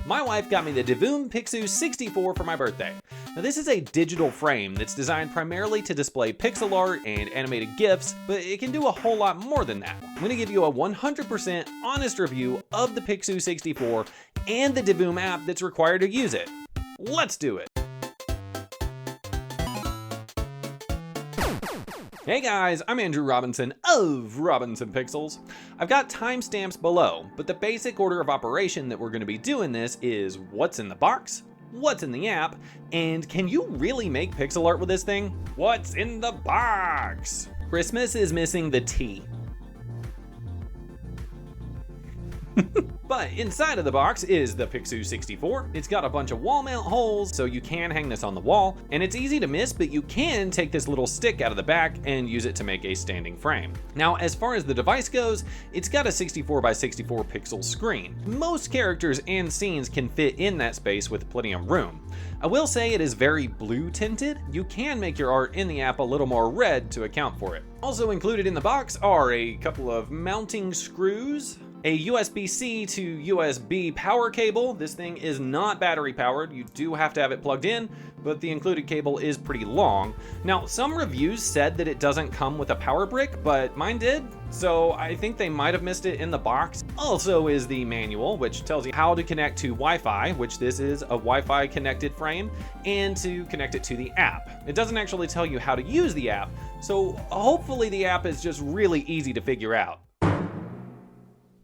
My wife got me the Divoom Pixoo 64 for my birthday. Now this is a digital frame that's designed primarily to display pixel art and animated GIFs, but it can do a whole lot more than that. I'm gonna give you a 100% honest review of the Pixoo 64 and the Divoom app that's required to use it. Let's do it. Hey guys, I'm Andrew Robinson of Robinson Pixels. I've got timestamps below, but the basic order of operation that we're going to be doing this is what's in the box, what's in the app, and can you really make pixel art with this thing? What's in the box? Christmas is missing the T. But inside of the box is the Pixoo 64. It's got a bunch of wall mount holes, so you can hang this on the wall, and it's easy to miss, but you can take this little stick out of the back and use it to make a standing frame. Now, as far as the device goes, it's got a 64 by 64 pixel screen. Most characters and scenes can fit in that space with plenty of room. I will say it is very blue tinted. You can make your art in the app a little more red to account for it. Also included in the box are a couple of mounting screws, a USB-C to USB power cable. This thing is not battery powered. You do have to have it plugged in, but the included cable is pretty long. Now, some reviews said that it doesn't come with a power brick, but mine did, so I think they might have missed it in the box. Also is the manual, which tells you how to connect to Wi-Fi, which this is a Wi-Fi connected frame, and to connect it to the app. It doesn't actually tell you how to use the app, so hopefully the app is just really easy to figure out.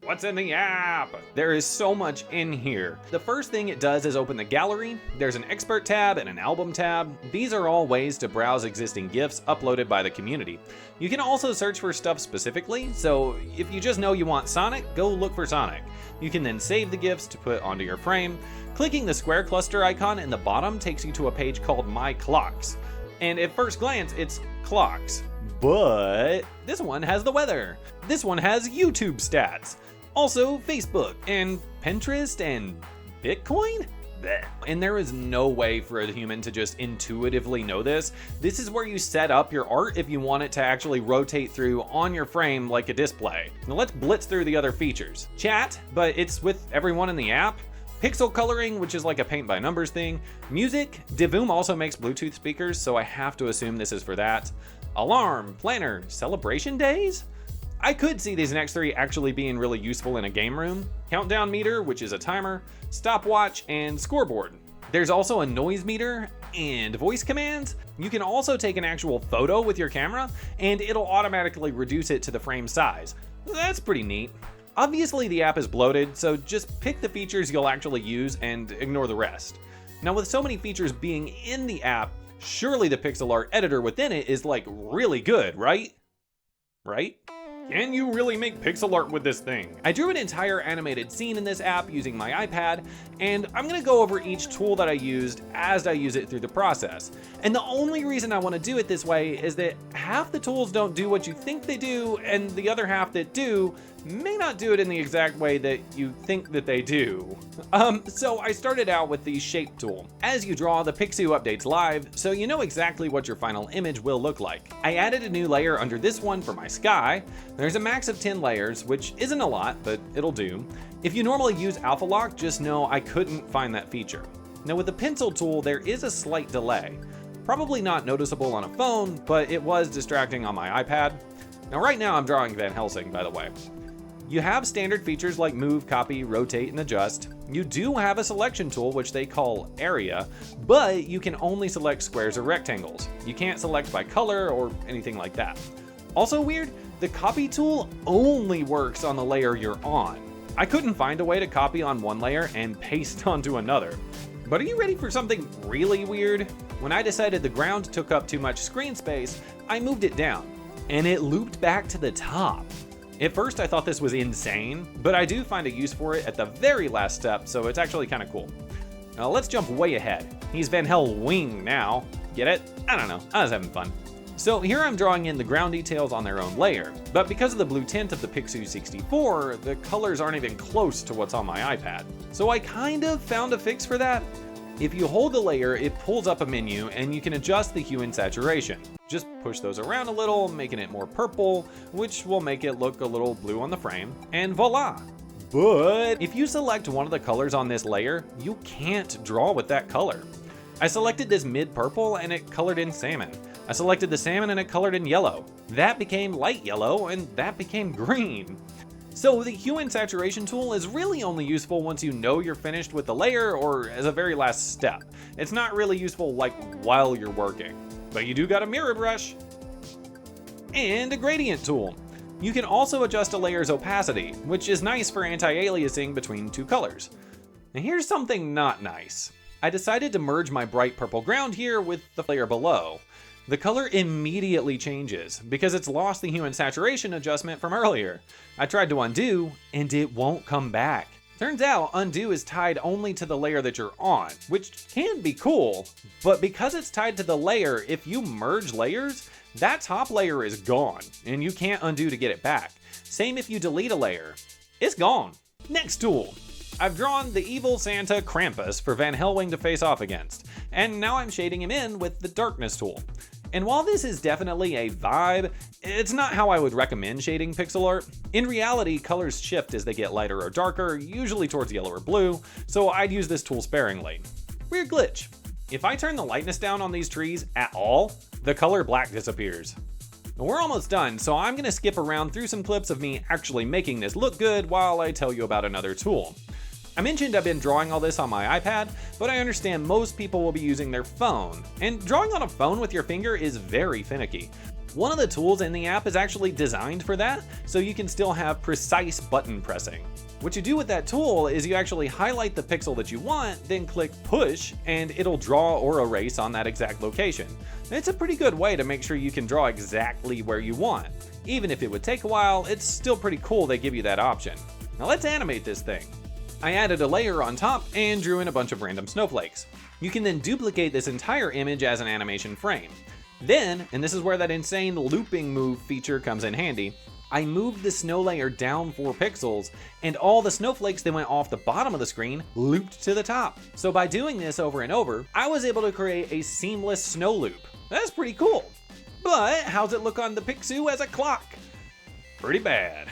What's in the app? There is so much in here. The first thing it does is open the gallery. There's an expert tab and an album tab. These are all ways to browse existing GIFs uploaded by the community. You can also search for stuff specifically, so if you just know you want Sonic, go look for Sonic. You can then save the GIFs to put onto your frame. Clicking the square cluster icon in the bottom takes you to a page called My Clocks. And at first glance, it's clocks. But this one has the weather. This one has YouTube stats. Also Facebook and Pinterest and Bitcoin? Blech. And there is no way for a human to just intuitively know this. This is where you set up your art if you want it to actually rotate through on your frame like a display. Now let's blitz through the other features. Chat, but it's with everyone in the app. Pixel coloring, which is like a paint by numbers thing. Music, Divoom also makes Bluetooth speakers, so I have to assume this is for that. Alarm, planner, celebration days? I could see these next three actually being really useful in a game room. Countdown meter, which is a timer, stopwatch, and scoreboard. There's also a noise meter and voice commands. You can also take an actual photo with your camera, and it'll automatically reduce it to the frame size. That's pretty neat. Obviously the app is bloated, so just pick the features you'll actually use and ignore the rest. Now with so many features being in the app, surely the pixel art editor within it is like really good, right? Right? Can you really make pixel art with this thing? I drew an entire animated scene in this app using my iPad, and I'm gonna go over each tool that I used as I use it through the process. And the only reason I wanna do it this way is that half the tools don't do what you think they do, and the other half that do may not do it in the exact way that you think that they do. So I started out with the shape tool. As you draw, the Pixoo updates live, so you know exactly what your final image will look like. I added a new layer under this one for my sky. There's a max of 10 layers, which isn't a lot, but it'll do. If you normally use Alpha Lock, just know I couldn't find that feature. Now with the pencil tool, there is a slight delay. Probably not noticeable on a phone, but it was distracting on my iPad. Now right now I'm drawing Van Helsing, by the way. You have standard features like move, copy, rotate, and adjust. You do have a selection tool, which they call area, but you can only select squares or rectangles. You can't select by color or anything like that. Also weird, the copy tool only works on the layer you're on. I couldn't find a way to copy on one layer and paste onto another. But are you ready for something really weird? When I decided the ground took up too much screen space, I moved it down, and it looped back to the top. At first I thought this was insane, but I do find a use for it at the very last step, so it's actually kind of cool. Now let's jump way ahead. He's Van Helsing now. Get it? I don't know, I was having fun. So here I'm drawing in the ground details on their own layer, but because of the blue tint of the Pixoo 64, the colors aren't even close to what's on my iPad. So I kind of found a fix for that. If you hold the layer, it pulls up a menu and you can adjust the hue and saturation. Just push those around a little, making it more purple, which will make it look a little blue on the frame, and voila! But if you select one of the colors on this layer, you can't draw with that color. I selected this mid purple and it colored in salmon. I selected the salmon and it colored in yellow. That became light yellow and that became green. So the hue and saturation tool is really only useful once you know you're finished with the layer or as a very last step. It's not really useful like while you're working. But you do got a mirror brush and a gradient tool. You can also adjust a layer's opacity, which is nice for anti-aliasing between two colors. Now here's something not nice. I decided to merge my bright purple ground here with the layer below. The color immediately changes because it's lost the hue and saturation adjustment from earlier. I tried to undo and it won't come back. Turns out undo is tied only to the layer that you're on, which can be cool, but because it's tied to the layer, if you merge layers, that top layer is gone and you can't undo to get it back. Same if you delete a layer, it's gone. Next tool. I've drawn the evil Santa Krampus for Van Helsing to face off against, and now I'm shading him in with the darkness tool. And while this is definitely a vibe, it's not how I would recommend shading pixel art. In reality, colors shift as they get lighter or darker, usually towards yellow or blue, so I'd use this tool sparingly. Weird glitch. If I turn the lightness down on these trees at all, the color black disappears. We're almost done, so I'm gonna skip around through some clips of me actually making this look good while I tell you about another tool. I mentioned I've been drawing all this on my iPad, but I understand most people will be using their phone, and drawing on a phone with your finger is very finicky. One of the tools in the app is actually designed for that, so you can still have precise button pressing. What you do with that tool is you actually highlight the pixel that you want, then click push, and it'll draw or erase on that exact location. It's a pretty good way to make sure you can draw exactly where you want. Even if it would take a while, it's still pretty cool they give you that option. Now let's animate this thing. I added a layer on top and drew in a bunch of random snowflakes. You can then duplicate this entire image as an animation frame. Then, and this is where that insane looping move feature comes in handy, I moved the snow layer down 4 pixels, and all the snowflakes that went off the bottom of the screen looped to the top. So by doing this over and over, I was able to create a seamless snow loop. That's pretty cool. But how's it look on the Pixoo as a clock? Pretty bad.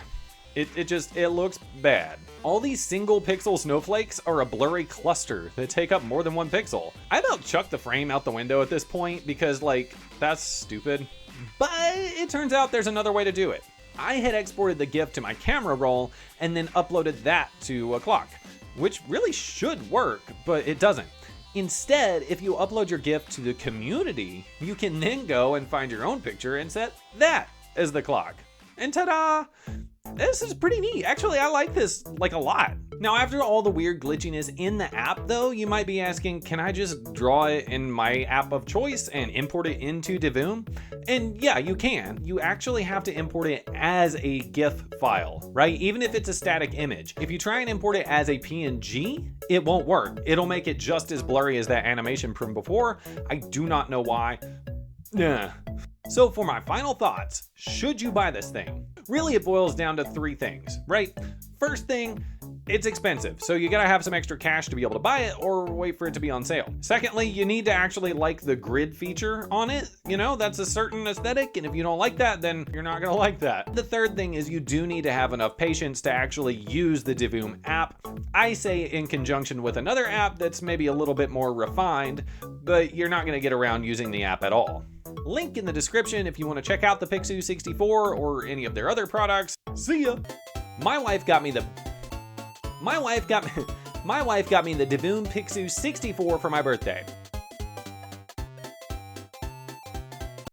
It looks bad. All these single pixel snowflakes are a blurry cluster that take up more than 1 pixel. I about chucked the frame out the window at this point because like, that's stupid. But it turns out there's another way to do it. I had exported the GIF to my camera roll and then uploaded that to a clock, which really should work, but it doesn't. Instead, if you upload your GIF to the community, you can then go and find your own picture and set that as the clock. And ta-da! This is pretty neat. Actually, I like this like a lot. Now, after all the weird glitchiness in the app though, you might be asking, can I just draw it in my app of choice and import it into Divoom? And yeah, you can. You actually have to import it as a GIF file, right? Even if it's a static image. If you try and import it as a PNG, it won't work. It'll make it just as blurry as that animation from before. I do not know why. Yeah. So for my final thoughts, should you buy this thing? Really, it boils down to 3 things, right? First thing, it's expensive, so you gotta have some extra cash to be able to buy it or wait for it to be on sale. Secondly, you need to actually like the grid feature on it. You know, that's a certain aesthetic, and if you don't like that, then you're not gonna like that. The third thing is you do need to have enough patience to actually use the Divoom app. I say in conjunction with another app that's maybe a little bit more refined, but you're not gonna get around using the app at all. Link in the description if you want to check out the Pixoo 64 or any of their other products. See ya! My wife got me the Divoom Pixoo 64 for my birthday.